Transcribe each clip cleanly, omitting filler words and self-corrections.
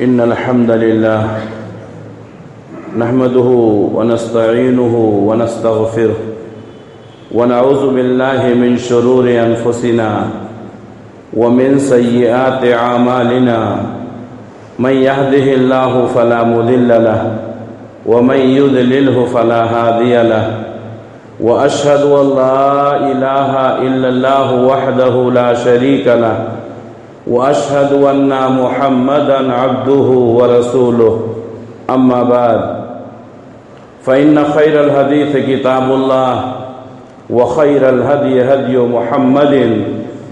إن الحمد لله نحمده ونستعينه ونستغفره ونعوذ بالله من شرور أنفسنا ومن سيئات أعمالنا من يهده الله فلا مضل له ومن يضلله فلا هادي له وأشهد أن لا إله إلا الله وحده لا شريك له وأشهد أن محمدًا عبده ورسوله أما بعد فإن خير الحديث كتاب الله وخير الهدي هدي محمد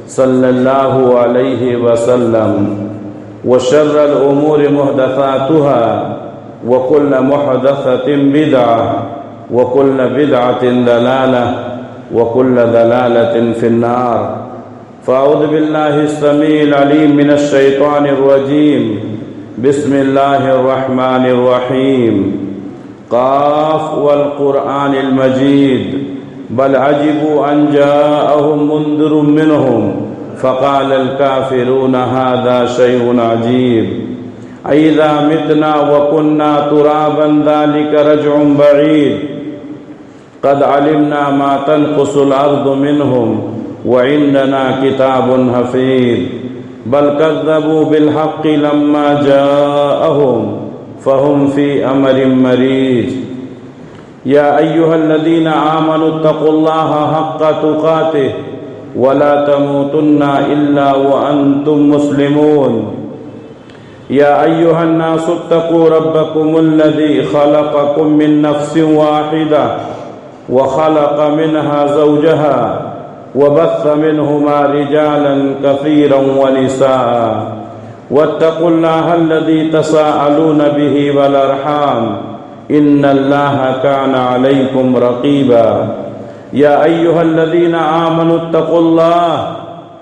صلى الله عليه وسلم وشر الأمور محدثاتها وكل محدثة بدعة وكل بدعة ضلالة وكل ضلالة في النار فأعوذ بالله السميع العليم من الشيطان الرجيم بسم الله الرحمن الرحيم قاف والقرآن المجيد بل عجبوا أن جاءهم منذر منهم فقال الكافرون هذا شيء عجيب أإذا متنا وكنا ترابا ذلك رجع بعيد قد علمنا ما تنقص الأرض منهم وعندنا كتاب حفيظ بل كذبوا بالحق لما جاءهم فهم في أمر مريج يا أيها الذين آمنوا اتقوا الله حق تقاته ولا تموتن إلا وأنتم مسلمون يا أيها الناس اتقوا ربكم الذي خلقكم من نفس واحدة وخلق منها زوجها وبث منهما رجالا كثيرا ونساء واتقوا الله الذي تساءلون به والأرحام إن الله كان عليكم رقيبا يا أيها الذين آمنوا اتقوا الله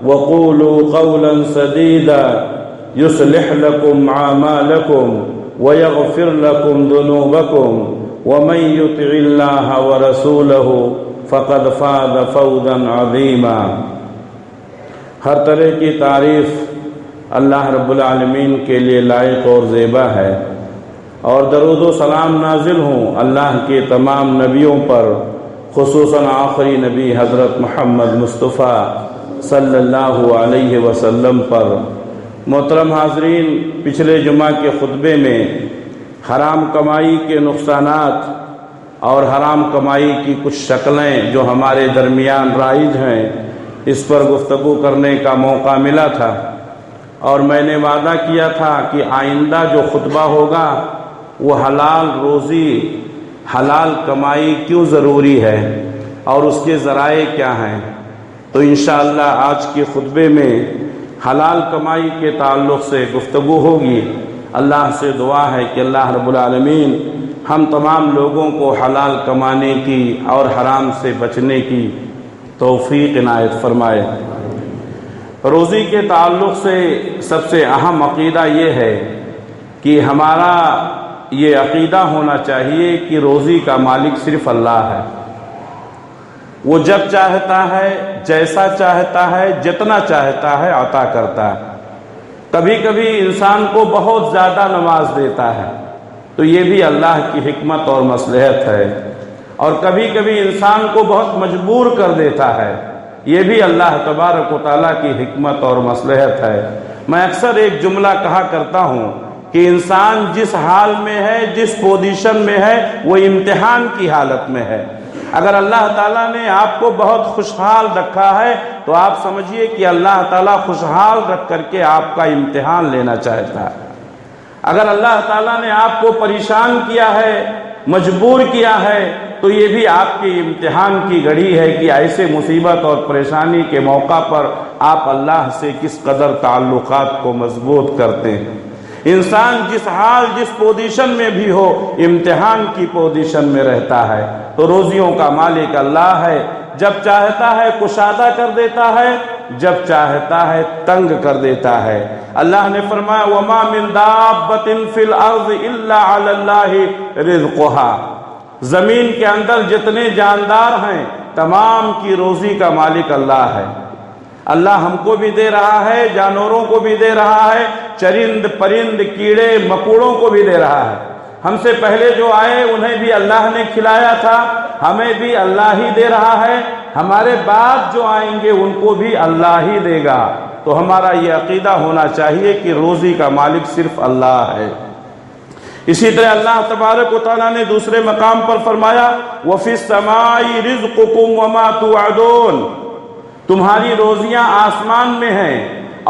وقولوا قولا سديدا يصلح لكم أعمالكم ويغفر لكم ذنوبكم ومن يطع الله ورسوله فقد فاز فوزا عظیما۔ ہر طرح کی تعریف اللہ رب العالمین کے لیے لائق اور زیبا ہے، اور درود و سلام نازل ہوں اللہ کے تمام نبیوں پر، خصوصاً آخری نبی حضرت محمد مصطفیٰ صلی اللہ علیہ وسلم پر۔ محترم حاضرین، پچھلے جمعہ کے خطبے میں حرام کمائی کے نقصانات اور حرام کمائی کی کچھ شکلیں جو ہمارے درمیان رائج ہیں اس پر گفتگو کرنے کا موقع ملا تھا، اور میں نے وعدہ کیا تھا کہ آئندہ جو خطبہ ہوگا وہ حلال روزی، حلال کمائی کیوں ضروری ہے اور اس کے ذرائع کیا ہیں۔ تو انشاءاللہ آج کے خطبے میں حلال کمائی کے تعلق سے گفتگو ہوگی۔ اللہ سے دعا ہے کہ اللہ رب العالمین ہم تمام لوگوں کو حلال کمانے کی اور حرام سے بچنے کی توفیق عنایت فرمائے۔ روزی کے تعلق سے سب سے اہم عقیدہ یہ ہے کہ ہمارا یہ عقیدہ ہونا چاہیے کہ روزی کا مالک صرف اللہ ہے۔ وہ جب چاہتا ہے، جیسا چاہتا ہے، جتنا چاہتا ہے عطا کرتا ہے۔ کبھی کبھی انسان کو بہت زیادہ نواز دیتا ہے تو یہ بھی اللہ کی حکمت اور مصلحت ہے، اور کبھی کبھی انسان کو بہت مجبور کر دیتا ہے، یہ بھی اللہ تبارک و تعالیٰ کی حکمت اور مصلحت ہے۔ میں اکثر ایک جملہ کہا کرتا ہوں کہ انسان جس حال میں ہے، جس پوزیشن میں ہے، وہ امتحان کی حالت میں ہے۔ اگر اللہ تعالیٰ نے آپ کو بہت خوشحال رکھا ہے تو آپ سمجھیے کہ اللہ تعالیٰ خوشحال رکھ کر کے آپ کا امتحان لینا چاہتا ہے۔ اگر اللہ تعالیٰ نے آپ کو پریشان کیا ہے، مجبور کیا ہے، تو یہ بھی آپ کے امتحان کی گھڑی ہے کہ ایسے مصیبت اور پریشانی کے موقع پر آپ اللہ سے کس قدر تعلقات کو مضبوط کرتے ہیں۔ انسان جس حال، جس پوزیشن میں بھی ہو، امتحان کی پوزیشن میں رہتا ہے۔ تو روزیوں کا مالک اللہ ہے، جب چاہتا ہے کشادہ کر دیتا ہے، جب چاہتا ہے تنگ کر دیتا ہے۔ اللہ نے فرمایا وَمَا مِن دَابَّةٍ فِي الْأَرْضِ إِلَّا عَلَى اللَّهِ رِزْقُهَا، زمین کے اندر جتنے جاندار ہیں تمام کی روزی کا مالک اللہ ہے۔ اللہ ہم کو بھی دے رہا ہے، جانوروں کو بھی دے رہا ہے، چرند پرند کیڑے مکوڑوں کو بھی دے رہا ہے۔ ہم سے پہلے جو آئے انہیں بھی اللہ نے کھلایا تھا، ہمیں بھی اللہ ہی دے رہا ہے، ہمارے بعد جو آئیں گے ان کو بھی اللہ ہی دے گا۔ تو ہمارا یہ عقیدہ ہونا چاہیے کہ روزی کا مالک صرف اللہ ہے۔ اسی طرح اللہ تبارک و تعالیٰ نے دوسرے مقام پر فرمایا وَفِي السَّمَاءِ رِزْقُكُمْ وَمَا تُوعَدُونَ، تمہاری روزیاں آسمان میں ہیں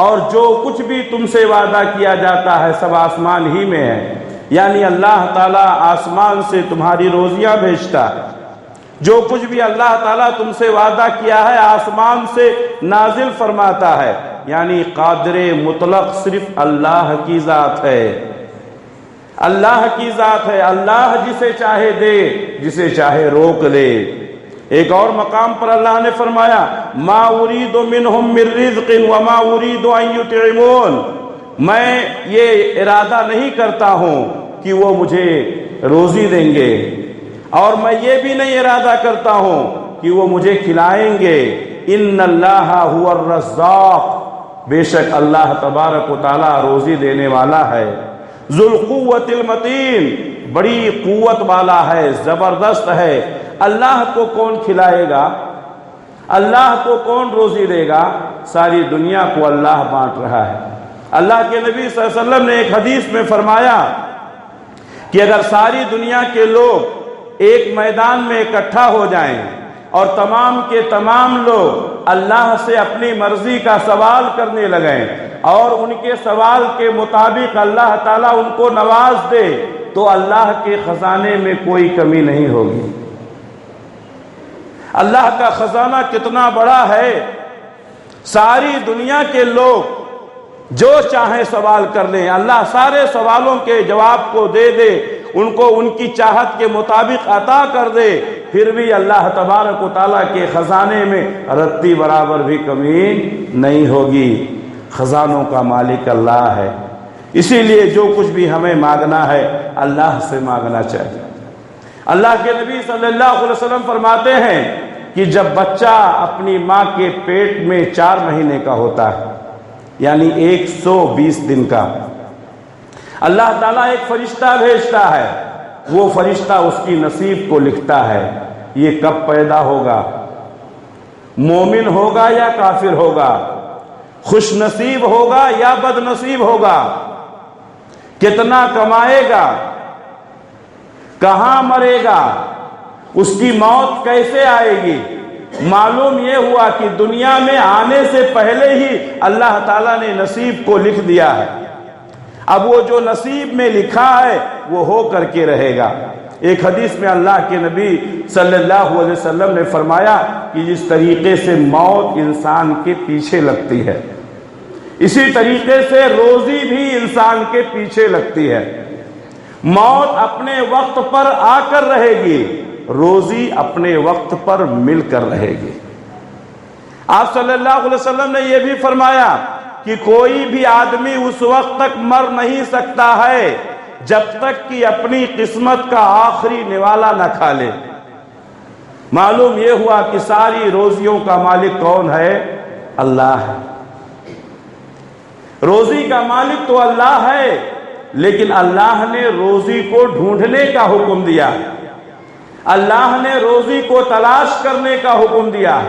اور جو کچھ بھی تم سے وعدہ کیا جاتا ہے سب آسمان ہی میں ہے۔ یعنی اللہ تعالیٰ آسمان سے تمہاری روزیاں بھیجتا ہے، جو کچھ بھی اللہ تعالیٰ تم سے وعدہ کیا ہے آسمان سے نازل فرماتا ہے۔ یعنی قادر مطلق صرف اللہ کی ذات ہے، اللہ کی ذات ہے، اللہ جسے چاہے دے، جسے چاہے روک لے۔ ایک اور مقام پر اللہ نے فرمایا ما اريد منهم من رزق وما اريد ان يطعمون، میں یہ ارادہ نہیں کرتا ہوں کہ وہ مجھے روزی دیں گے، اور میں یہ بھی نہیں ارادہ کرتا ہوں کہ وہ مجھے کھلائیں گے۔ ان اللہ هو الرزاق، بے شک اللہ تبارک و تعالی روزی دینے والا ہے۔ ذو القوت المتین، بڑی قوت والا ہے، زبردست ہے۔ اللہ کو کون کھلائے گا؟ اللہ کو کون روزی دے گا؟ ساری دنیا کو اللہ بانٹ رہا ہے۔ اللہ کے نبی صلی اللہ علیہ وسلم نے ایک حدیث میں فرمایا کہ اگر ساری دنیا کے لوگ ایک میدان میں اکٹھا ہو جائیں اور تمام کے تمام لوگ اللہ سے اپنی مرضی کا سوال کرنے لگیں اور ان کے سوال کے مطابق اللہ تعالیٰ ان کو نواز دے تو اللہ کے خزانے میں کوئی کمی نہیں ہوگی۔ اللہ کا خزانہ کتنا بڑا ہے، ساری دنیا کے لوگ جو چاہیں سوال کر لیں، اللہ سارے سوالوں کے جواب کو دے دے، ان کو ان کی چاہت کے مطابق عطا کر دے، پھر بھی اللہ تبارک و تعالیٰ کے خزانے میں رتی برابر بھی کمی نہیں ہوگی۔ خزانوں کا مالک اللہ ہے، اسی لیے جو کچھ بھی ہمیں مانگنا ہے اللہ سے مانگنا چاہیے۔ اللہ کے نبی صلی اللہ علیہ وسلم فرماتے ہیں کہ جب بچہ اپنی ماں کے پیٹ میں 4 مہینے کا ہوتا ہے، یعنی 120 دن کا، اللہ تعالیٰ ایک فرشتہ بھیجتا ہے، وہ فرشتہ اس کی نصیب کو لکھتا ہے، یہ کب پیدا ہوگا، مومن ہوگا یا کافر ہوگا، خوش نصیب ہوگا یا بد نصیب ہوگا، کتنا کمائے گا، کہاں مرے گا، اس کی موت کیسے آئے گی۔ معلوم یہ ہوا کہ دنیا میں آنے سے پہلے ہی اللہ تعالیٰ نے نصیب کو لکھ دیا ہے، اب وہ جو نصیب میں لکھا ہے وہ ہو کر کے رہے گا۔ ایک حدیث میں اللہ کے نبی صلی اللہ علیہ وسلم نے فرمایا کہ جس طریقے سے موت انسان کے پیچھے لگتی ہے، اسی طریقے سے روزی بھی انسان کے پیچھے لگتی ہے۔ موت اپنے وقت پر آ کر رہے گی، روزی اپنے وقت پر مل کر رہے گی۔ آپ صلی اللہ علیہ وسلم نے یہ بھی فرمایا کہ کوئی بھی آدمی اس وقت تک مر نہیں سکتا ہے جب تک کہ اپنی قسمت کا آخری نوالا نہ کھا لے۔ معلوم یہ ہوا کہ ساری روزیوں کا مالک کون ہے؟ اللہ ہے۔ روزی کا مالک تو اللہ ہے، لیکن اللہ نے روزی کو ڈھونڈنے کا حکم دیا، اللہ نے روزی کو تلاش کرنے کا حکم دیا۔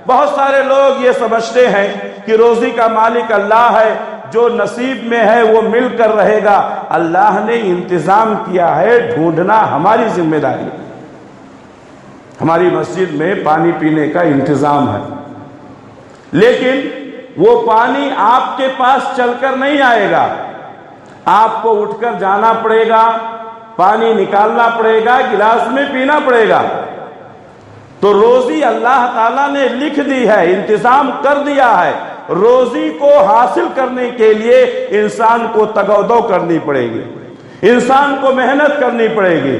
بہت سارے لوگ یہ سمجھتے ہیں کہ روزی کا مالک اللہ ہے، جو نصیب میں ہے وہ مل کر رہے گا۔ اللہ نے انتظام کیا ہے، ڈھونڈنا ہماری ذمہ داری۔ ہماری مسجد میں پانی پینے کا انتظام ہے، لیکن وہ پانی آپ کے پاس چل کر نہیں آئے گا، آپ کو اٹھ کر جانا پڑے گا، پانی نکالنا پڑے گا، گلاس میں پینا پڑے گا۔ تو روزی اللہ تعالیٰ نے لکھ دی ہے، انتظام کر دیا ہے۔ روزی کو حاصل کرنے کے لیے انسان کو تگودو کرنی پڑے گی، انسان کو محنت کرنی پڑے گی۔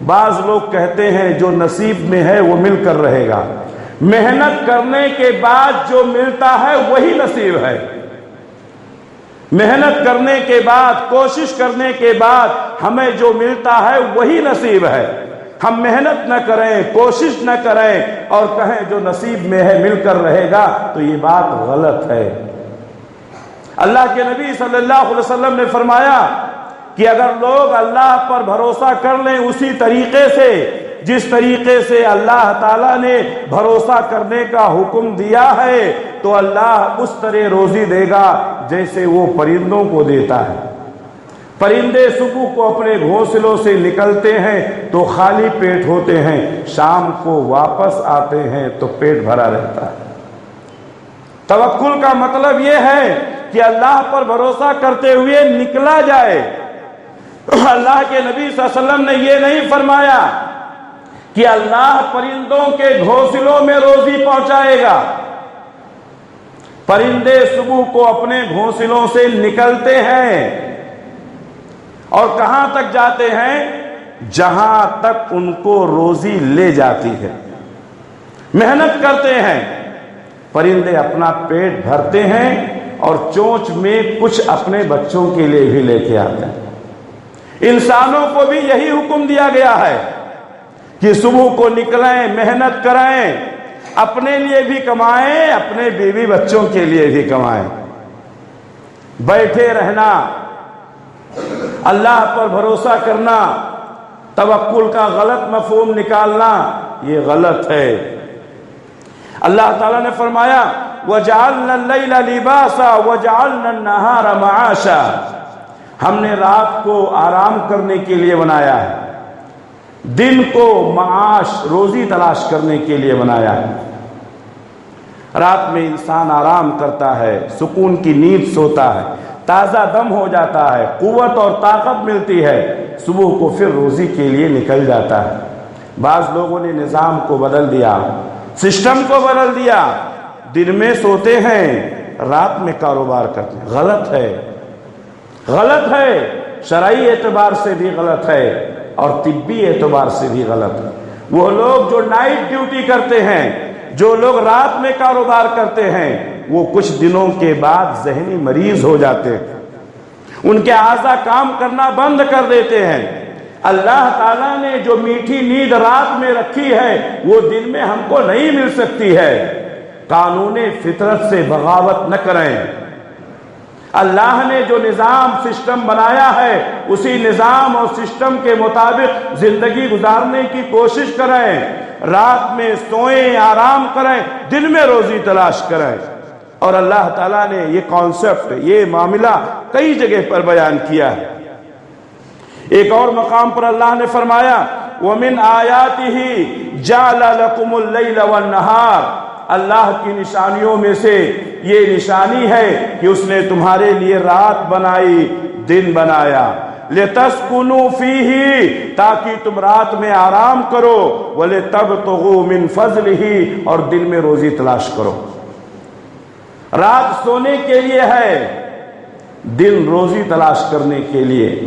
بعض لوگ کہتے ہیں جو نصیب میں ہے وہ مل کر رہے گا، محنت کرنے کے بعد جو ملتا ہے وہی نصیب ہے۔ محنت کرنے کے بعد، کوشش کرنے کے بعد ہمیں جو ملتا ہے وہی نصیب ہے۔ ہم محنت نہ کریں، کوشش نہ کریں اور کہیں جو نصیب میں ہے مل کر رہے گا، تو یہ بات غلط ہے۔ اللہ کے نبی صلی اللہ علیہ وسلم نے فرمایا کہ اگر لوگ اللہ پر بھروسہ کر لیں اسی طریقے سے جس طریقے سے اللہ تعالیٰ نے بھروسہ کرنے کا حکم دیا ہے، تو اللہ اس طرح روزی دے گا جیسے وہ پرندوں کو دیتا ہے۔ پرندے صبح کو اپنے گھونسلوں سے نکلتے ہیں تو خالی پیٹ ہوتے ہیں، شام کو واپس آتے ہیں تو پیٹ بھرا رہتا ہے۔ توکل کا مطلب یہ ہے کہ اللہ پر بھروسہ کرتے ہوئے نکلا جائے۔ اللہ کے نبی صلی اللہ علیہ وسلم نے یہ نہیں فرمایا کہ اللہ پرندوں کے گھونسلوں میں روزی پہنچائے گا۔ پرندے صبح کو اپنے گھونسلوں سے نکلتے ہیں اور کہاں تک جاتے ہیں؟ جہاں تک ان کو روزی لے جاتی ہے۔ محنت کرتے ہیں، پرندے اپنا پیٹ بھرتے ہیں اور چونچ میں کچھ اپنے بچوں کے لیے بھی لے کے آتے ہیں۔ انسانوں کو بھی یہی حکم دیا گیا ہے کہ صبح کو نکلیں، محنت کریں، اپنے لیے بھی کمائیں، اپنے بیوی بچوں کے لیے بھی کمائیں۔ بیٹھے رہنا، اللہ پر بھروسہ کرنا، توکل کا غلط مفہوم نکالنا، یہ غلط ہے۔ اللہ تعالیٰ نے فرمایا وَجَعَلْنَا اللَّيْلَ لِبَاسًا وَجَعَلْنَا النَّهَارَ مَعَاشًا، ہم نے رات کو آرام کرنے کے لیے بنایا ہے، دن کو معاش روزی تلاش کرنے کے لیے بنایا ہے۔ رات میں انسان آرام کرتا ہے، سکون کی نیند سوتا ہے، تازہ دم ہو جاتا ہے، قوت اور طاقت ملتی ہے، صبح کو پھر روزی کے لیے نکل جاتا ہے۔ بعض لوگوں نے نظام کو بدل دیا، سسٹم کو بدل دیا، دن میں سوتے ہیں، رات میں کاروبار کرتے ہیں۔ غلط ہے، غلط ہے، شرعی اعتبار سے بھی غلط ہے اور طبی اعتبار سے بھی غلط ہے۔ وہ لوگ جو نائٹ ڈیوٹی کرتے ہیں، جو لوگ رات میں کاروبار کرتے ہیں، وہ کچھ دنوں کے بعد ذہنی مریض ہو جاتے ہیں، ان کے اعضاء کام کرنا بند کر دیتے ہیں۔ اللہ تعالیٰ نے جو میٹھی نیند رات میں رکھی ہے وہ دن میں ہم کو نہیں مل سکتی ہے۔ قانون فطرت سے بغاوت نہ کریں۔ اللہ نے جو نظام سسٹم بنایا ہے اسی نظام اور سسٹم کے مطابق زندگی گزارنے کی کوشش کریں۔ رات میں سوئیں، آرام کریں، دن میں روزی تلاش کریں۔ اور اللہ تعالیٰ نے یہ کانسیپٹ، یہ معاملہ کئی جگہ پر بیان کیا ہے۔ ایک اور مقام پر اللہ نے فرمایا وَمِنْ آيَاتِهِ جَعَلَ لَكُمُ اللَّيْلَ وَالنَّهَارَ، اللہ کی نشانیوں میں سے یہ نشانی ہے کہ اس نے تمہارے لیے رات بنائی، دن بنایا، لِتَسْكُنُوا فِيهِ، تاکہ تم رات میں آرام کرو، وَلِتَبْتَغُوا مِنْ فَضْلِهِ، اور دن میں روزی تلاش کرو۔ رات سونے کے لیے ہے، دن روزی تلاش کرنے کے لیے۔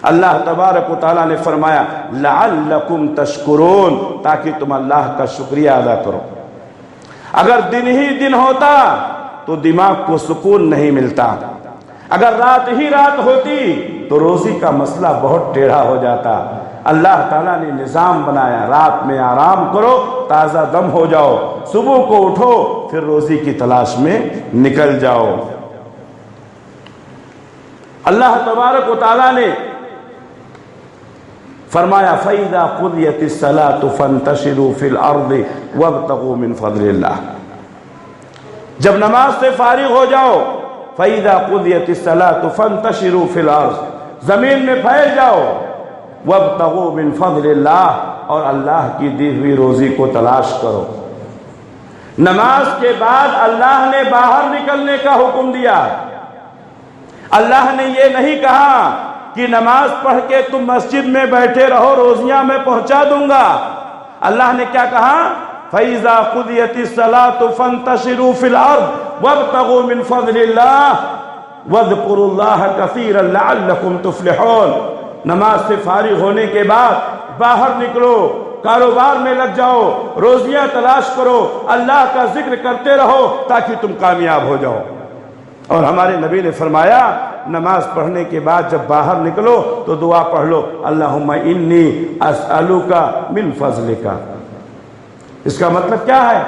اللہ تبارک و تعالیٰ نے فرمایا لَعَلَّكُمْ تَشْكُرُونَ، تاکہ تم اللہ کا شکریہ ادا کرو۔ اگر دن ہی دن ہوتا تو دماغ کو سکون نہیں ملتا، اگر رات ہی رات ہوتی تو روزی کا مسئلہ بہت ٹیڑھا ہو جاتا۔ اللہ تعالیٰ نے نظام بنایا، رات میں آرام کرو، تازہ دم ہو جاؤ، صبح کو اٹھو، پھر روزی کی تلاش میں نکل جاؤ۔ اللہ تبارک و تعالیٰ نے فرمایا فَإِذَا قُضِيَتِ الصَّلَاةُ فَانْتَشِرُوا فِي الْأَرْضِ وَابْتَغُوا مِنْ فَضْلِ اللَّهِ، جب نماز سے فارغ ہو جاؤ، فَإِذَا قُضِيَتِ الصَّلَاةُ فَانْتَشِرُوا فِي الْأَرْضِ، زمین میں پھیل جاؤ، وَابْتَغُوا مِنْ فَضْلِ اللَّهِ، اور اللہ کی دی ہوئی روزی کو تلاش کرو۔ نماز کے بعد اللہ نے باہر نکلنے کا حکم دیا۔ اللہ نے یہ نہیں کہا کہ نماز پڑھ کے تم مسجد میں بیٹھے رہو، روزیاں میں پہنچا دوں گا۔ اللہ نے کیا کہا؟ فَإِذَا قُضِيَتِ الصَّلَاةُ فَانْتَشِرُوا فِي الْأَرْضِ وَابْتَغُوا مِنْ فَضْلِ اللَّهِ وَاذْكُرُوا اللَّهَ كَثِيرًا لَعَلَّكُمْ تُفْلِحُونَ، نماز سے فارغ ہونے کے بعد باہر نکلو، کاروبار میں لگ جاؤ، روزیاں تلاش کرو، اللہ کا ذکر کرتے رہو تاکہ تم کامیاب ہو جاؤ۔ اور ہمارے نبی نے فرمایا نماز پڑھنے کے بعد جب باہر نکلو تو دعا پڑھ لو، اللہم انی اسألک من فضلک۔ اس کا مطلب کیا ہے؟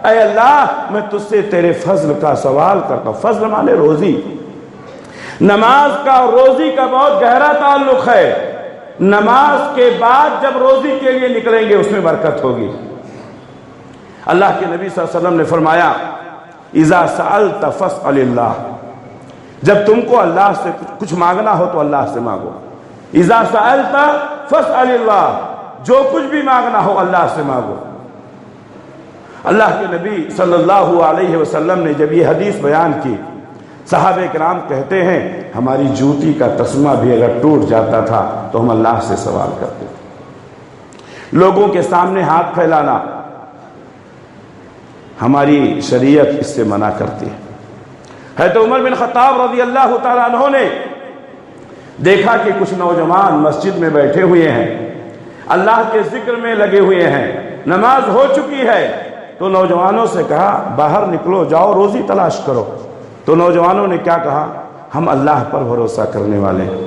اے اللہ میں تجھ سے تیرے فضل کا سوال کرتا ہوں۔ فضل مانے روزی۔ نماز کا اور روزی کا بہت گہرا تعلق ہے۔ نماز کے بعد جب روزی کے لیے نکلیں گے اس میں برکت ہوگی۔ اللہ کے نبی صلی اللہ علیہ وسلم نے فرمایا اذا سألت فاسأل اللہ، جب تم کو اللہ سے کچھ مانگنا ہو تو اللہ سے مانگو۔ اذا سألت فاسأل اللہ، جو کچھ بھی مانگنا ہو اللہ سے مانگو۔ اللہ کے نبی صلی اللہ علیہ وسلم نے جب یہ حدیث بیان کی، صحابہ کرام کہتے ہیں ہماری جوتی کا تسمہ بھی اگر ٹوٹ جاتا تھا تو ہم اللہ سے سوال کرتے تھے۔ لوگوں کے سامنے ہاتھ پھیلانا ہماری شریعت اس سے منع کرتی ہے۔ حضرت عمر بن خطاب رضی اللہ تعالیٰ عنہ نے دیکھا کہ کچھ نوجوان مسجد میں بیٹھے ہوئے ہیں، اللہ کے ذکر میں لگے ہوئے ہیں، نماز ہو چکی ہے، تو نوجوانوں سے کہا باہر نکلو، جاؤ روزی تلاش کرو۔ تو نوجوانوں نے کیا کہا؟ ہم اللہ پر بھروسہ کرنے والے ہیں،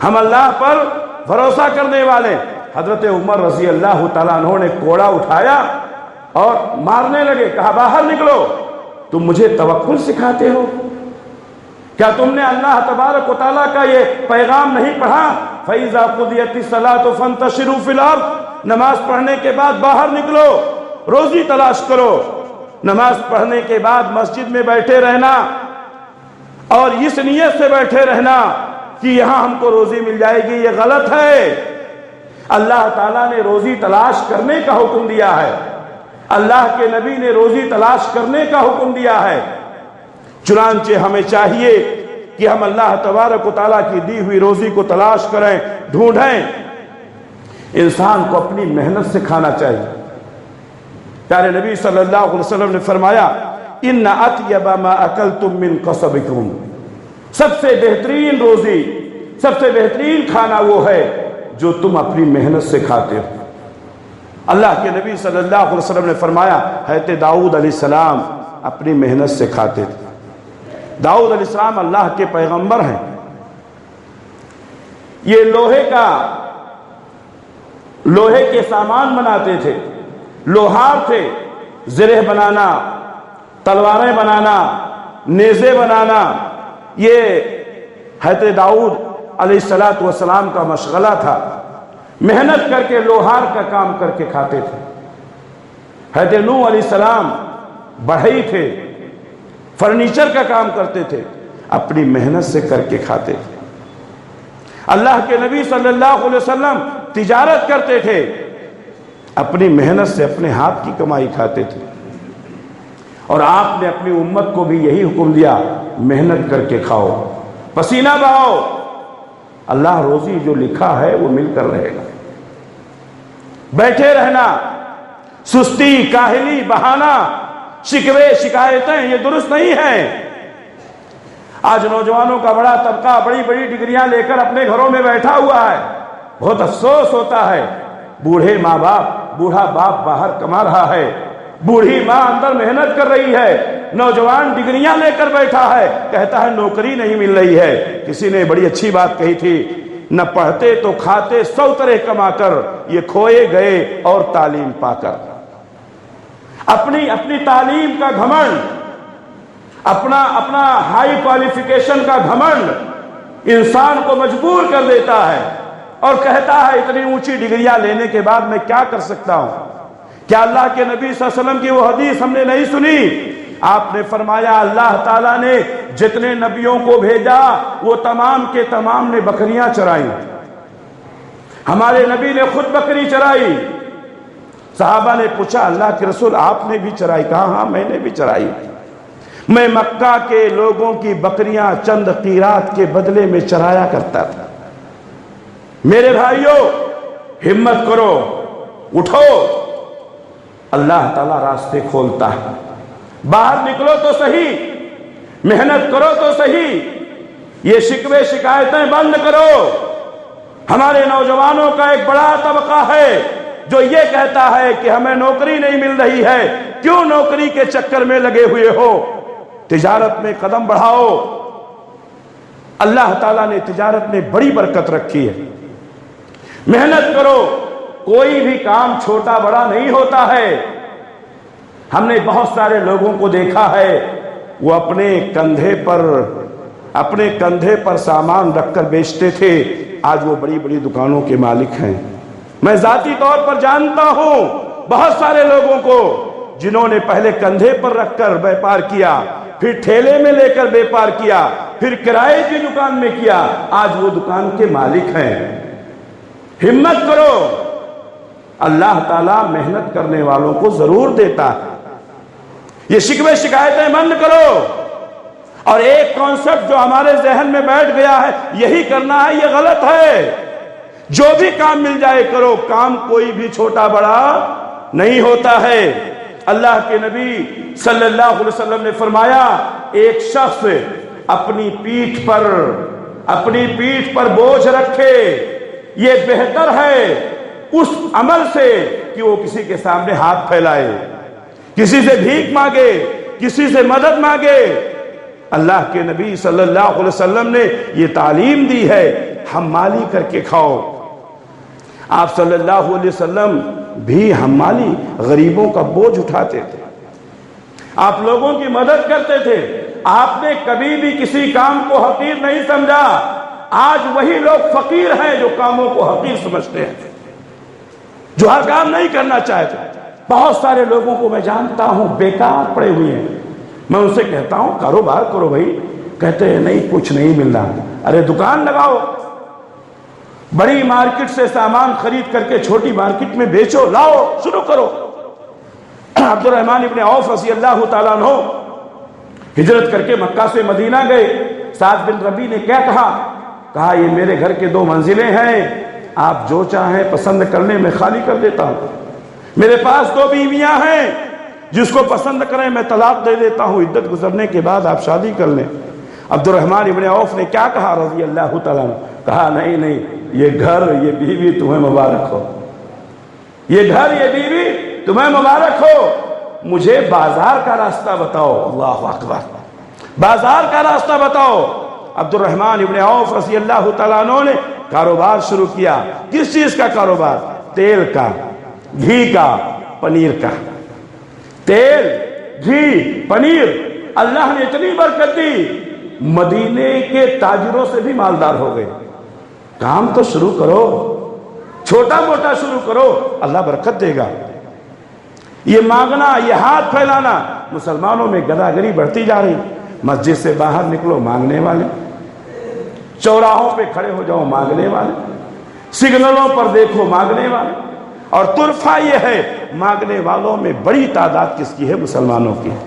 ہم اللہ پر بھروسہ کرنے والے۔ حضرت عمر رضی اللہ تعالیٰ عنہ نے کوڑا اٹھایا اور مارنے لگے، کہا باہر نکلو، تم مجھے توکل سکھاتے ہو؟ کیا تم نے اللہ تبارک و تعالیٰ کا یہ پیغام نہیں پڑھا؟ فَإِذَا قُضِيَتِ الصَّلَاةُ فَانْتَشِرُوا فِي الْأَرْضِ، نماز پڑھنے کے بعد باہر نکلو، روزی تلاش کرو۔ نماز پڑھنے کے بعد مسجد میں بیٹھے رہنا اور اس نیت سے بیٹھے رہنا کہ یہاں ہم کو روزی مل جائے گی، یہ غلط ہے۔ اللہ تعالیٰ نے روزی تلاش کرنے کا حکم دیا ہے، اللہ کے نبی نے روزی تلاش کرنے کا حکم دیا ہے۔ چنانچہ ہمیں چاہیے کہ ہم اللہ تبارک و تعالیٰ کی دی ہوئی روزی کو تلاش کریں، ڈھونڈیں۔ انسان کو اپنی محنت سے کھانا چاہیے۔ پیارے نبی صلی اللہ علیہ وسلم نے فرمایا ان اطیب ما اکلتم من قصبکم، سب سے بہترین روزی، سب سے بہترین کھانا وہ ہے جو تم اپنی محنت سے کھاتے ہو۔ اللہ کے نبی صلی اللہ علیہ وسلم نے فرمایا حضرت داؤد علیہ السلام اپنی محنت سے کھاتے تھے۔ داؤد علیہ السلام اللہ کے پیغمبر ہیں۔ یہ لوہے کے سامان بناتے تھے، لوہار تھے، زرہ بنانا، تلواریں بنانا، نیزے بنانا، یہ حضرت داؤد علیہ السلام کا مشغلہ تھا۔ محنت کر کے لوہار کا کام کر کے کھاتے تھے۔ حضرت نوح علیہ السلام بڑھئی تھے، فرنیچر کا کام کرتے تھے، اپنی محنت سے کر کے کھاتے تھے۔ اللہ کے نبی صلی اللہ علیہ وسلم تجارت کرتے تھے، اپنی محنت سے اپنے ہاتھ کی کمائی کھاتے تھے۔ اور آپ نے اپنی امت کو بھی یہی حکم دیا، محنت کر کے کھاؤ، پسینہ بہاؤ، اللہ روزی جو لکھا ہے وہ مل کر رہے گا۔ بیٹھے رہنا، سستی، کاہلی، بہانہ، شکوے، شکایتیں، یہ درست نہیں ہیں۔ آج نوجوانوں کا بڑا طبقہ بڑی بڑی ڈگریاں لے کر اپنے گھروں میں بیٹھا ہوا ہے، بہت افسوس ہوتا ہے۔ بوڑھا باپ باہر کما رہا ہے، بوڑھی ماں اندر محنت کر رہی ہے، نوجوان ڈگریاں لے کر بیٹھا ہے، کہتا ہے نوکری نہیں مل رہی ہے۔ کسی نے بڑی اچھی بات کہی تھی، نہ پڑھتے تو کھاتے 100 طرح کما کر، یہ کھوئے گئے اور تعلیم پا کر۔ اپنی تعلیم کا گھمنڈ، اپنا ہائی کوالیفیکیشن کا گھمنڈ انسان کو مجبور کر دیتا ہے اور کہتا ہے اتنی اونچی ڈگریاں لینے کے بعد میں کیا کر سکتا ہوں؟ کیا اللہ کے نبی صلی اللہ علیہ وسلم کی وہ حدیث ہم نے نہیں سنی؟ آپ نے فرمایا اللہ تعالیٰ نے جتنے نبیوں کو بھیجا وہ تمام کے تمام نے بکریاں چرائی، ہمارے نبی نے خود بکری چرائی۔ صحابہ نے پوچھا اللہ کے رسول آپ نے بھی چرائی؟ کہا ہاں میں نے بھی چرائی، میں مکہ کے لوگوں کی بکریاں چند قیرات کے بدلے میں چرایا کرتا تھا۔ میرے بھائیوں ہمت کرو، اٹھو، اللہ تعالیٰ راستے کھولتا ہے۔ باہر نکلو تو صحیح، محنت کرو تو صحیح، یہ شکوے شکایتیں بند کرو۔ ہمارے نوجوانوں کا ایک بڑا طبقہ ہے جو یہ کہتا ہے کہ ہمیں نوکری نہیں مل رہی ہے، کیوں نوکری کے چکر میں لگے ہوئے ہو؟ تجارت میں قدم بڑھاؤ، اللہ تعالیٰ نے تجارت میں بڑی برکت رکھی ہے۔ محنت کرو، کوئی بھی کام چھوٹا بڑا نہیں ہوتا ہے۔ ہم نے بہت سارے لوگوں کو دیکھا ہے، وہ اپنے کندھے پر سامان رکھ کر بیچتے تھے، آج وہ بڑی بڑی دکانوں کے مالک ہیں۔ میں ذاتی طور پر جانتا ہوں بہت سارے لوگوں کو جنہوں نے پہلے کندھے پر رکھ کر بیپار کیا، پھر ٹھیلے میں لے کر بیپار کیا، پھر کرائے کی دکان میں کیا، آج وہ دکان کے مالک ہیں۔ ہمت کرو، اللہ تعالیٰ محنت کرنے والوں کو ضرور دیتا ہے۔ یہ شکوے شکایتیں بند کرو، اور ایک کانسیپٹ جو ہمارے ذہن میں بیٹھ گیا ہے یہی کرنا ہے، یہ غلط ہے۔ جو بھی کام مل جائے کرو، کام کوئی بھی چھوٹا بڑا نہیں ہوتا ہے۔ اللہ کے نبی صلی اللہ علیہ وسلم نے فرمایا، ایک شخص اپنی پیٹھ پر بوجھ رکھے، یہ بہتر ہے اس عمل سے کہ وہ کسی کے سامنے ہاتھ پھیلائے، کسی سے بھیک مانگے، کسی سے مدد مانگے۔ اللہ کے نبی صلی اللہ علیہ وسلم نے یہ تعلیم دی ہے، حمالی کر کے کھاؤ۔ آپ صلی اللہ علیہ وسلم بھی حمالی، غریبوں کا بوجھ اٹھاتے تھے، آپ لوگوں کی مدد کرتے تھے، آپ نے کبھی بھی کسی کام کو حقیر نہیں سمجھا۔ آج وہی لوگ فقیر ہیں جو کاموں کو حقیر سمجھتے ہیں، جو ہر کام نہیں کرنا چاہتے۔ بہت سارے لوگوں کو میں جانتا ہوں بیکار پڑے ہوئے ہیں، میں ان سے کہتا ہوں کاروبار کرو بھائی، کہتے ہیں نہیں کچھ نہیں مل رہا۔ ارے دکان لگاؤ، بڑی مارکیٹ سے سامان خرید کر کے چھوٹی مارکیٹ میں بیچو، لاؤ، شروع کرو۔ عبد الرحمن ابن عوف رضی اللہ تعالیٰ عنہ ہجرت کر کے مکہ سے مدینہ گئے۔ سعد بن ربیع نے کیا کہا یہ میرے گھر کے 2 منزلیں ہیں، آپ جو چاہیں پسند کرنے میں خالی کر دیتا ہوں۔ میرے پاس 2 بیویاں ہیں، جس کو پسند کریں میں طلاق دے دیتا ہوں، عدت گزرنے کے بعد آپ شادی کر لیں۔ عبد الرحمن ابن عوف نے کیا کہا رضی اللہ تعالیٰ عنہ؟ کہا نہیں، یہ گھر یہ بیوی تمہیں مبارک ہو، یہ گھر یہ بیوی تمہیں مبارک ہو، مجھے بازار کا راستہ بتاؤ۔ اللہ اکبر، بازار کا راستہ بتاؤ۔ عبد الرحمن ابن عوف رضی اللہ تعالیٰ عنہ نے کاروبار شروع کیا۔ کس چیز کا کاروبار؟ تیل کا، گھی کا، پنیر کا۔ تیل، گھی، پنیر، اللہ نے اتنی برکت دی، مدینے کے تاجروں سے بھی مالدار ہو گئے۔ کام تو شروع کرو، چھوٹا موٹا شروع کرو، اللہ برکت دے گا۔ یہ مانگنا، یہ ہاتھ پھیلانا، مسلمانوں میں گداگری بڑھتی جا رہی۔ مسجد سے باہر نکلو مانگنے والے، چوراہوں پہ کھڑے ہو جاؤ مانگنے والے، سگنلوں پر دیکھو مانگنے والے۔ اور طرفہ یہ ہے، مانگنے والوں میں بڑی تعداد کس کی ہے؟ مسلمانوں کی ہے،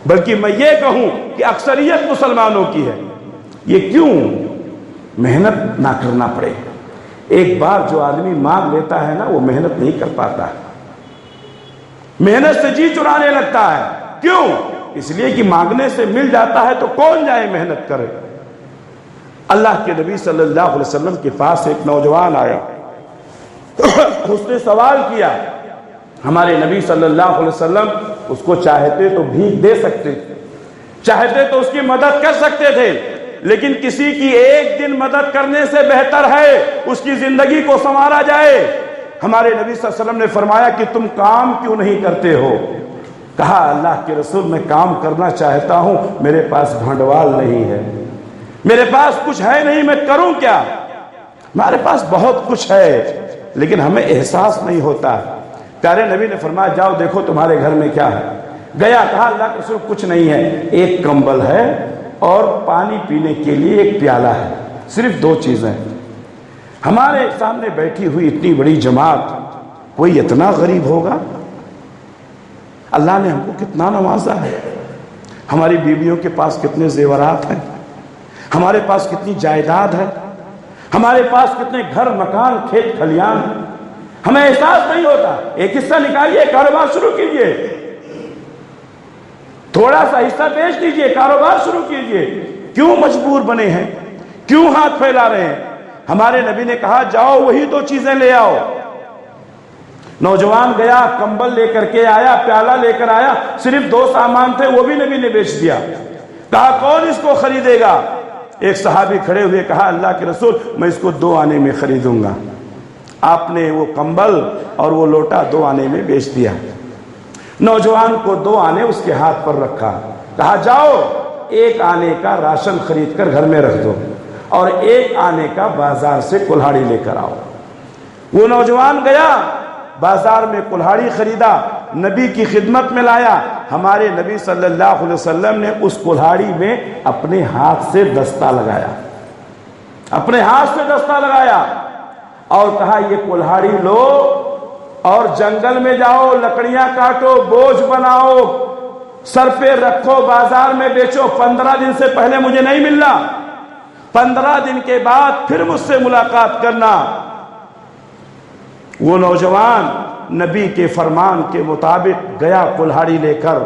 بلکہ میں یہ کہوں کہ اکثریت مسلمانوں کی ہے۔ یہ کیوں؟ محنت نہ کرنا پڑے۔ ایک بار جو آدمی مانگ لیتا ہے نا، وہ محنت نہیں کر پاتا ہے، محنت سے جی چرانے لگتا ہے۔ کیوں؟ اس لیے کہ مانگنے سے مل جاتا ہے تو کون جائے محنت کرے۔ اللہ کے نبی صلی اللہ علیہ وسلم کے پاس ایک نوجوان آیا، اس نے سوال کیا۔ ہمارے نبی صلی اللہ علیہ وسلم اس کو چاہتے تو بھیک دے سکتے تھے، چاہتے تو اس کی مدد کر سکتے تھے، لیکن کسی کی ایک دن مدد کرنے سے بہتر ہے اس کی زندگی کو سنوارا جائے۔ ہمارے نبی صلی اللہ علیہ وسلم نے فرمایا کہ تم کام کیوں نہیں کرتے ہو؟ کہا اللہ کے رسول میں کام کرنا چاہتا ہوں، میرے پاس بھنڈوال نہیں ہے، میرے پاس کچھ ہے نہیں، میں کروں کیا؟ ہمارے پاس بہت کچھ ہے لیکن ہمیں احساس نہیں ہوتا۔ پیارے نبی نے فرمایا جاؤ دیکھو تمہارے گھر میں کیا ہے۔ گیا، کہا اللہ کے رسول کچھ نہیں ہے، ایک کمبل ہے اور پانی پینے کے لیے ایک پیالہ ہے، صرف 2 چیزیں۔ ہمارے سامنے بیٹھی ہوئی اتنی بڑی جماعت، کوئی اتنا غریب ہوگا؟ اللہ نے ہم کو کتنا نوازا ہے، ہماری بیویوں کے پاس کتنے زیورات ہیں، ہمارے پاس کتنی جائیداد ہے، ہمارے پاس کتنے گھر مکان کھیت کھلیان ہیں، ہمیں احساس نہیں ہوتا۔ ایک حصہ نکالیے، کاروبار شروع کیجئے، تھوڑا سا حصہ بیچ دیجئے، کاروبار شروع کیجئے۔ کیوں مجبور بنے ہیں؟ کیوں ہاتھ پھیلا رہے ہیں؟ ہمارے نبی نے کہا جاؤ وہی 2 چیزیں لے آؤ۔ نوجوان گیا، کمبل لے کر کے آیا، پیالہ لے کر آیا، صرف 2 سامان تھے، وہ بھی نبی نے بیچ دیا۔ کہا کون اس کو خریدے گا؟ ایک صحابی کھڑے ہوئے کہا اللہ کے رسول میں اس کو 2 آنے میں خریدوں گا. آپ نے وہ کمبل اور وہ لوٹا 2 آنے میں بیچ دیا. نوجوان کو 2 آنے اس کے ہاتھ پر رکھا, کہا جاؤ 1 آنے کا راشن خرید کر گھر میں رکھ دو اور 1 آنے کا بازار سے کلہاڑی لے کر آؤ. وہ نوجوان گیا, بازار میں کلہاڑی خریدا, نبی کی خدمت میں لایا. ہمارے نبی صلی اللہ علیہ وسلم نے اس کلہاڑی میں اپنے ہاتھ سے دستہ لگایا, اپنے ہاتھ سے دستہ لگایا اور کہا یہ کلہاڑی لو اور جنگل میں جاؤ, لکڑیاں کاٹو, بوجھ بناؤ, سر پہ رکھو, بازار میں بیچو. 15 دن سے پہلے مجھے نہیں ملنا, 15 دن کے بعد پھر مجھ سے ملاقات کرنا. وہ نوجوان نبی کے فرمان کے مطابق گیا, کلہاڑی لے کر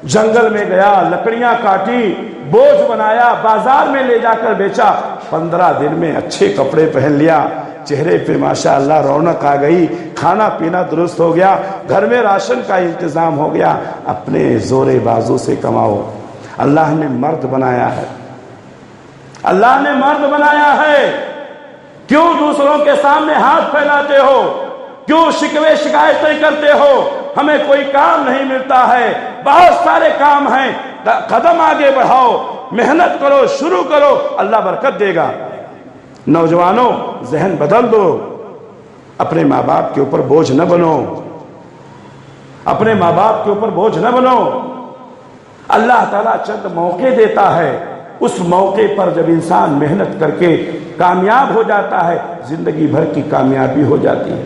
جنگل میں گیا, لکڑیاں کاٹی, بوجھ بنایا, بازار میں لے جا کر بیچا. 15 دن میں اچھے کپڑے پہن لیا, چہرے پہ ماشاءاللہ رونق آ گئی, کھانا پینا درست ہو گیا, گھر میں راشن کا انتظام ہو گیا. اپنے زور بازو سے کماؤ. اللہ نے مرد بنایا ہے, اللہ نے مرد بنایا ہے. کیوں دوسروں کے سامنے ہاتھ پھیلاتے ہو؟ کیوں شکوے شکایتیں کرتے ہو؟ ہمیں کوئی کام نہیں ملتا ہے, بہت سارے کام ہیں. قدم آگے بڑھاؤ, محنت کرو, شروع کرو, اللہ برکت دے گا. نوجوانوں ذہن بدل دو, اپنے ماں باپ کے اوپر بوجھ نہ بنو, اپنے ماں باپ کے اوپر بوجھ نہ بنو. اللہ تعالیٰ چند موقع دیتا ہے, اس موقع پر جب انسان محنت کر کے کامیاب ہو جاتا ہے زندگی بھر کی کامیابی ہو جاتی ہے.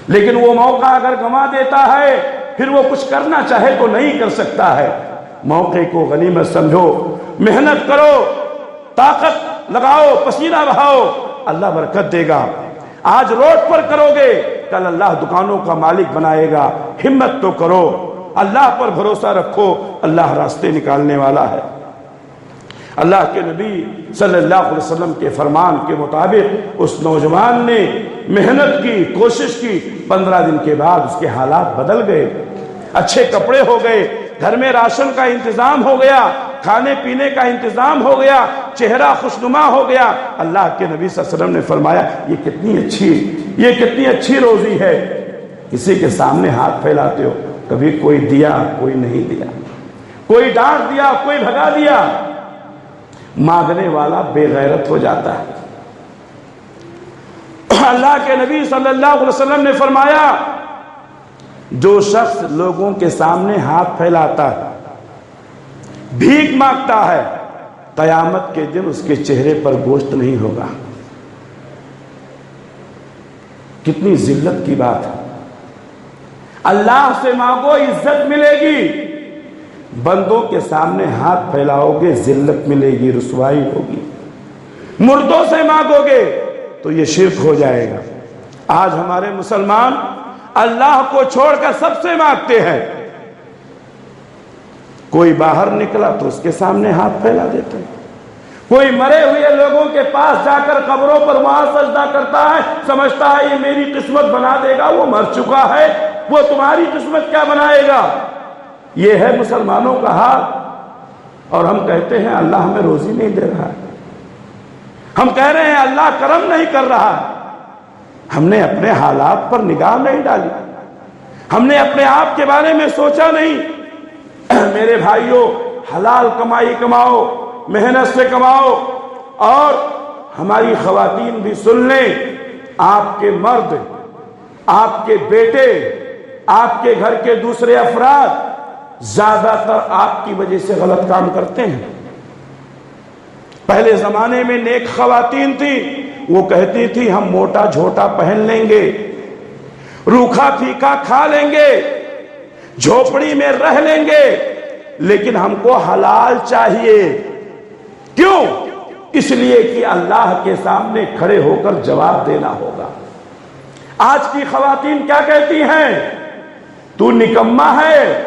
لیکن وہ موقع اگر گنوا دیتا ہے پھر وہ کچھ کرنا چاہے تو نہیں کر سکتا ہے. موقع کو غنیمت سمجھو, محنت کرو, طاقت لگاؤ, پسینہ بہاؤ, اللہ برکت دے گا. آج روڈ پر کرو گے, کل اللہ دکانوں کا مالک بنائے گا. ہمت تو کرو, اللہ پر بھروسہ رکھو, اللہ راستے نکالنے والا ہے. اللہ کے نبی صلی اللہ علیہ وسلم کے فرمان کے مطابق اس نوجوان نے محنت کی, کوشش کی. 15 دن کے بعد اس کے حالات بدل گئے, اچھے کپڑے ہو گئے, گھر میں راشن کا انتظام ہو گیا, کھانے پینے کا انتظام ہو گیا, چہرہ خوشنما ہو گیا. اللہ کے نبی صلی اللہ علیہ وسلم نے فرمایا یہ کتنی اچھی روزی ہے. کسی کے سامنے ہاتھ پھیلاتے ہو, کبھی کوئی دیا کوئی نہیں دیا, کوئی ڈانٹ دیا کوئی بھگا دیا. مانگنے والا بے غیرت ہو جاتا ہے. اللہ کے نبی صلی اللہ علیہ وسلم نے فرمایا جو شخص لوگوں کے سامنے ہاتھ پھیلاتا ہے, بھیک مانگتا ہے, قیامت کے دن اس کے چہرے پر گوشت نہیں ہوگا. کتنی ذلت کی بات ہے. اللہ سے مانگو عزت ملے گی, بندوں کے سامنے ہاتھ پھیلاؤ گے ذلت ملے گی, رسوائی ہوگی. مردوں سے مانگو گے تو یہ شرک ہو جائے گا. آج ہمارے مسلمان اللہ کو چھوڑ کر سب سے مانگتے ہیں. کوئی باہر نکلا تو اس کے سامنے ہاتھ پھیلا دیتے ہیں. کوئی مرے ہوئے لوگوں کے پاس جا کر قبروں پر وہاں سجدہ کرتا ہے, سمجھتا ہے یہ میری قسمت بنا دے گا. وہ مر چکا ہے, وہ تمہاری قسمت کیا بنائے گا؟ یہ ہے مسلمانوں کا حال. اور ہم کہتے ہیں اللہ ہمیں روزی نہیں دے رہا, ہم کہہ رہے ہیں اللہ کرم نہیں کر رہا. ہم نے اپنے حالات پر نگاہ نہیں ڈالی, ہم نے اپنے آپ کے بارے میں سوچا نہیں. میرے بھائیوں, حلال کمائی کماؤ, محنت سے کماؤ. اور ہماری خواتین بھی سن لیں, آپ کے مرد, آپ کے بیٹے, آپ کے گھر کے دوسرے افراد زیادہ تر آپ کی وجہ سے غلط کام کرتے ہیں. پہلے زمانے میں نیک خواتین تھی, وہ کہتی تھی ہم موٹا جھوٹا پہن لیں گے, روکھا پھیکا کھا لیں گے, جھوپڑی میں رہ لیں گے, لیکن ہم کو حلال چاہیے. کیوں؟ اس لیے کہ اللہ کے سامنے کھڑے ہو کر جواب دینا ہوگا. آج کی خواتین کیا کہتی ہیں؟ تو نکما ہے,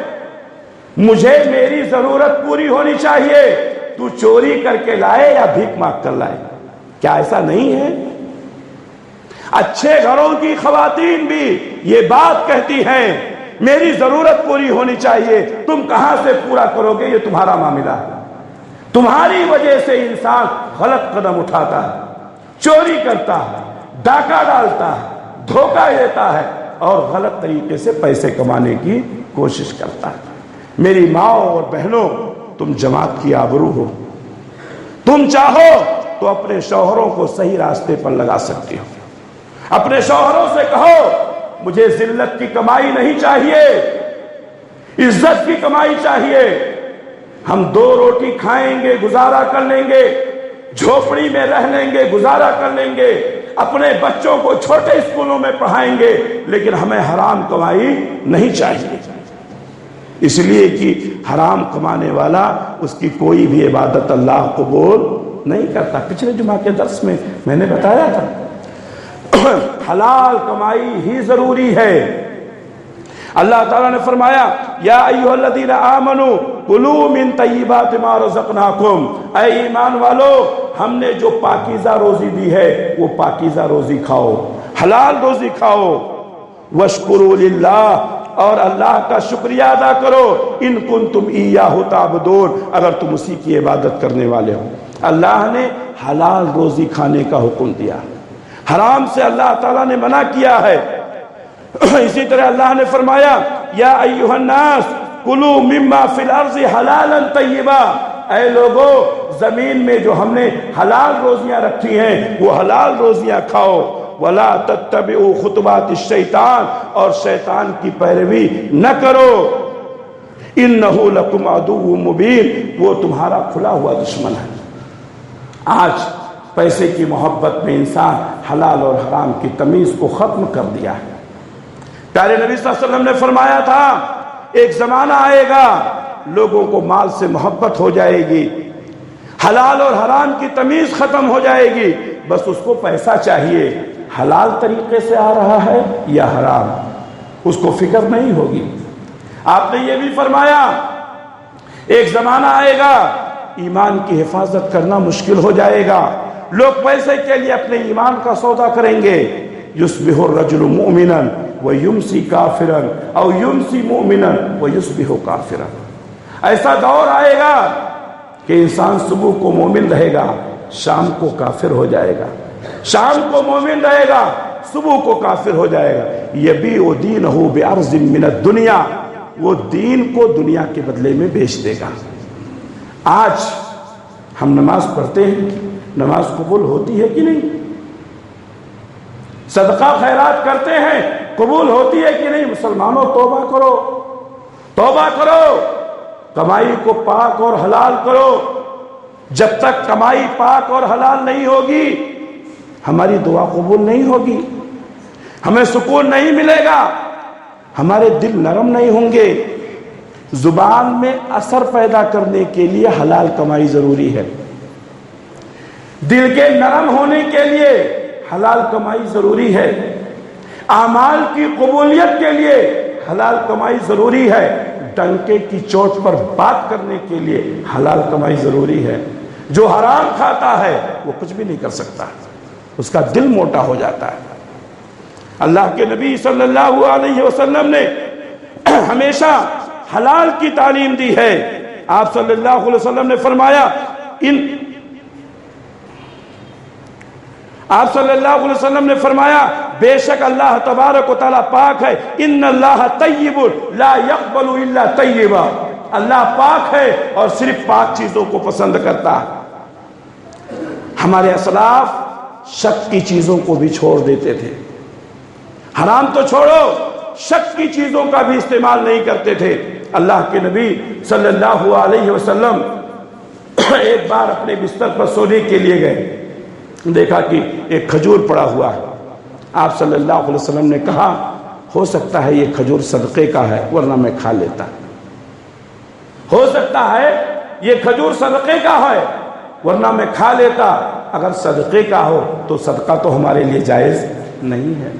مجھے میری ضرورت پوری ہونی چاہیے, تو چوری کر کے لائے یا بھیک مانگ کر لائے. کیا ایسا نہیں ہے؟ اچھے گھروں کی خواتین بھی یہ بات کہتی ہیں میری ضرورت پوری ہونی چاہیے, تم کہاں سے پورا کرو گے یہ تمہارا معاملہ ہے. تمہاری وجہ سے انسان غلط قدم اٹھاتا ہے، چوری کرتا ہے، ڈاکہ ڈالتا ہے، دھوکہ دیتا ہے اور غلط طریقے سے پیسے کمانے کی کوشش کرتا ہے۔ میری ماں اور بہنوں، تم جماعت کی آبرو ہو، تم چاہو تو اپنے شوہروں کو صحیح راستے پر لگا سکتی ہو۔ اپنے شوہروں سے کہو مجھے ذلت کی کمائی نہیں چاہیے، عزت کی کمائی چاہیے، ہم 2 روٹی کھائیں گے گزارا کر لیں گے، جھوپڑی میں رہ لیں گے گزارا کر لیں گے، اپنے بچوں کو چھوٹے اسکولوں میں پڑھائیں گے، لیکن ہمیں حرام کمائی نہیں چاہیے، اس لیے کہ حرام کمانے والا اس کی کوئی بھی عبادت اللہ قبول نہیں کرتا۔ پچھلے جمعہ کے درس میں میں نے بتایا تھا حلال کمائی ہی ضروری ہے۔ اللہ تعالیٰ نے فرمایا یا ایھا الذین آمنوا کلوا من طیبات ما رزقناکم، اے ایمان والو ہم نے جو پاکیزہ روزی دی ہے وہ پاکیزہ روزی کھاؤ، حلال روزی کھاؤ، واشکروا للہ، اور اللہ کا شکریہ ادا کرو، ان کنتم ایاہ تعبدون، اگر تم اسی کی عبادت کرنے والے ہو۔ اللہ نے حلال روزی کھانے کا حکم دیا، حرام سے اللہ تعالیٰ نے منع کیا ہے۔ اسی طرح اللہ نے فرمایا یا ایھا الناس کلوا مما فی الارض حلالا طیبا، اے لوگو زمین میں جو ہم نے حلال روزیاں رکھی ہیں وہ حلال روزیاں کھاؤ، ولا تتبعوا خطوات الشیطان، اور شیطان کی پیروی نہ کرو، انہ لکم عدو مبین، وہ تمہارا کھلا ہوا دشمن ہے۔ آج پیسے کی محبت میں انسان حلال اور حرام کی تمیز کو ختم کر دیا ہے۔ پیارے نبی صلی اللہ علیہ وسلم نے فرمایا تھا ایک زمانہ آئے گا لوگوں کو مال سے محبت ہو جائے گی، حلال اور حرام کی تمیز ختم ہو جائے گی، بس اس کو پیسہ چاہیے، حلال طریقے سے آ رہا ہے یا حرام، اس کو فکر نہیں ہوگی۔ آپ نے یہ بھی فرمایا ایک زمانہ آئے گا ایمان کی حفاظت کرنا مشکل ہو جائے گا، لوگ پیسے کے لیے اپنے ایمان کا سودا کریں گے، یصبح الرجل مؤمنا ویمسی کافرا او یمسی مؤمنا ویصبح کافرا، ایسا دور آئے گا کہ انسان صبح کو مومن رہے گا، شام کو کافر ہو جائے گا، شام کو مومن رہے گا، صبح کو کافر ہو جائے گا۔ یبیع دینہ بعرض من الدنیا، وہ دین کو دنیا کے بدلے میں بیچ دے گا۔ آج ہم نماز پڑھتے ہیں، نماز قبول ہوتی ہے کہ نہیں؟ صدقہ خیرات کرتے ہیں، قبول ہوتی ہے کہ نہیں؟ مسلمانوں توبہ کرو، توبہ کرو، کمائی کو پاک اور حلال کرو۔ جب تک کمائی پاک اور حلال نہیں ہوگی ہماری دعا قبول نہیں ہوگی، ہمیں سکون نہیں ملے گا، ہمارے دل نرم نہیں ہوں گے۔ زبان میں اثر پیدا کرنے کے لیے حلال کمائی ضروری ہے، دل کے نرم ہونے کے لیے حلال کمائی ضروری ہے، اعمال کی قبولیت کے لیے حلال کمائی ضروری ہے، ڈنکے کی چوٹ پر بات کرنے کے لیے حلال کمائی ضروری ہے۔ جو حرام کھاتا ہے وہ کچھ بھی نہیں کر سکتا، اس کا دل موٹا ہو جاتا ہے۔ اللہ کے نبی صلی اللہ علیہ وسلم نے ہمیشہ حلال کی تعلیم دی ہے۔ آپ صلی اللہ علیہ وسلم نے فرمایا آپ صلی اللہ علیہ وسلم نے فرمایا بے شک اللہ تبارک و تعالیٰ پاک ہے، ان اللہ طیب لا یقبل الا طیبا، اللہ پاک ہے اور صرف پاک چیزوں کو پسند کرتا ہے۔ ہمارے اسلاف شک کی چیزوں کو بھی چھوڑ دیتے تھے، حرام تو چھوڑو شک کی چیزوں کا بھی استعمال نہیں کرتے تھے۔ اللہ کے نبی صلی اللہ علیہ وسلم ایک بار اپنے بستر پر سونے کے لیے گئے، دیکھا کہ ایک کھجور پڑا ہوا ہے۔ آپ صلی اللہ علیہ وسلم نے کہا ہو سکتا ہے یہ کھجور صدقے کا ہے ورنہ میں کھا لیتا، ہو سکتا ہے یہ کھجور صدقے کا ہے ورنہ میں کھا لیتا، اگر صدقے کا ہو تو صدقہ تو ہمارے لیے جائز نہیں ہے۔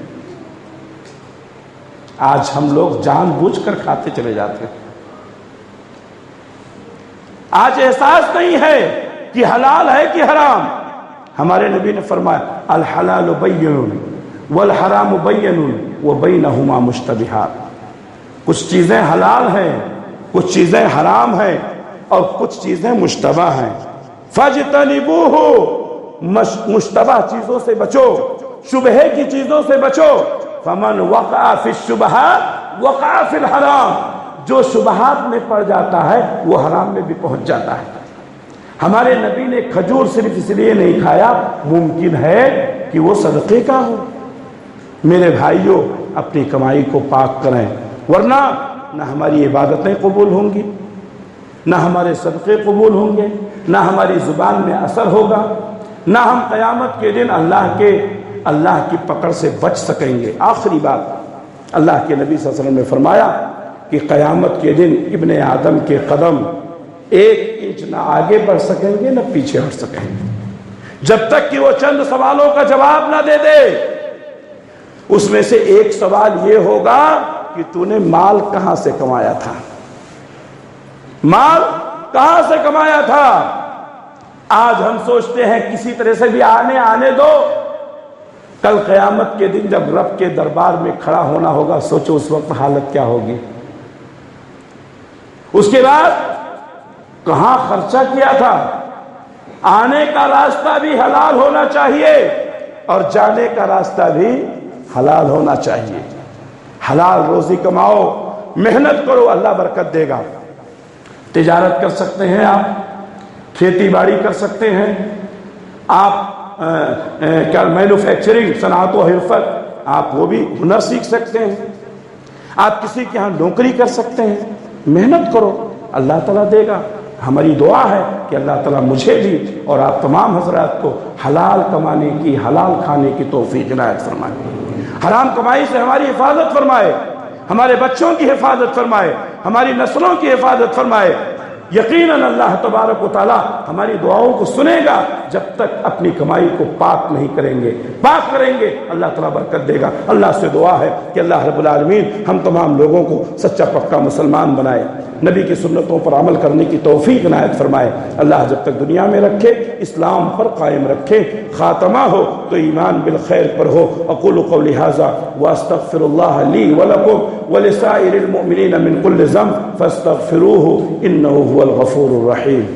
آج ہم لوگ جان بوجھ کر کھاتے چلے جاتے ہیں، آج احساس نہیں ہے کہ حلال ہے کہ حرام۔ ہمارے نبی نے فرمایا الحلال بین والحرام بین وبینہما مشتبہات، کچھ چیزیں حلال ہیں کچھ چیزیں حرام ہیں، اور کچھ چیزیں مشتبہ ہیں. فاجتنبوہ، مشتبہ چیزوں سے بچو، شبہے کی چیزوں سے بچو. فمن وقع فی الشبہات وقع فی الحرام، جو شبہات میں پڑ جاتا ہے وہ حرام میں بھی پہنچ جاتا ہے. ہمارے نبی نے کھجور صرف اس لیے نہیں کھایا، ممکن ہے کہ وہ صدقے کا ہو. میرے بھائیوں، اپنی کمائی کو پاک کریں، ورنہ نہ ہماری عبادتیں قبول ہوں گی، نہ ہمارے صدقے قبول ہوں گے، نہ ہماری زبان میں اثر ہوگا، نہ ہم قیامت کے دن اللہ کی پکڑ سے بچ سکیں گے. آخری بات، اللہ کے نبی صلی اللہ علیہ وسلم نے فرمایا کہ قیامت کے دن ابن آدم کے قدم 1 انچ نہ آگے بڑھ سکیں گے نہ پیچھے ہٹ سکیں گے، جب تک کہ وہ چند سوالوں کا جواب نہ دے دے. اس میں سے ایک سوال یہ ہوگا کہ تو نے مال کہاں سے کمایا تھا، مال کہاں سے کمایا تھا. آج ہم سوچتے ہیں کسی طرح سے بھی آنے دو. کل قیامت کے دن جب رب کے دربار میں کھڑا ہونا ہوگا، سوچو اس وقت حالت کیا ہوگی. اس کے بعد کہاں خرچہ کیا تھا. آنے کا راستہ بھی حلال ہونا چاہیے اور جانے کا راستہ بھی حلال ہونا چاہیے. حلال روزی کماؤ، محنت کرو، اللہ برکت دے گا. تجارت کر سکتے ہیں آپ، کھیتی باڑی کر سکتے ہیں آپ، کیا مینوفیکچرنگ، صنعت و حرفت، آپ وہ بھی ہنر سیکھ سکتے ہیں. آپ کسی کے ہاں نوکری کر سکتے ہیں. محنت کرو، اللہ تعالیٰ دے گا. ہماری دعا ہے کہ اللہ تعالیٰ مجھے بھی اور آپ تمام حضرات کو حلال کمانے کی، حلال کھانے کی توفیق عنایت فرمائے. حرام کمائی سے ہماری حفاظت فرمائے، ہمارے بچوں کی حفاظت فرمائے، ہماری نسلوں کی حفاظت فرمائے. یقیناً اللہ تبارک و تعالیٰ ہماری دعاؤں کو سنے گا جب تک اپنی کمائی کو پاک نہیں کریں گے. پاک کریں گے اللہ تعالیٰ برکت دے گا. اللہ سے دعا ہے کہ اللہ رب العالمین ہم تمام لوگوں کو سچا پکا مسلمان بنائے، نبی کی سنتوں پر عمل کرنے کی توفیق عنایت فرمائے. اللہ جب تک دنیا میں رکھے اسلام پر قائم رکھے، خاتمہ ہو تو ایمان بالخیر پر ہو. اقول قولی ھذا واستغفر اللہ لی ولکم ولسائر المؤمنین من کل ذنب فاستغفروہ انہ هو الغفور الرحیم.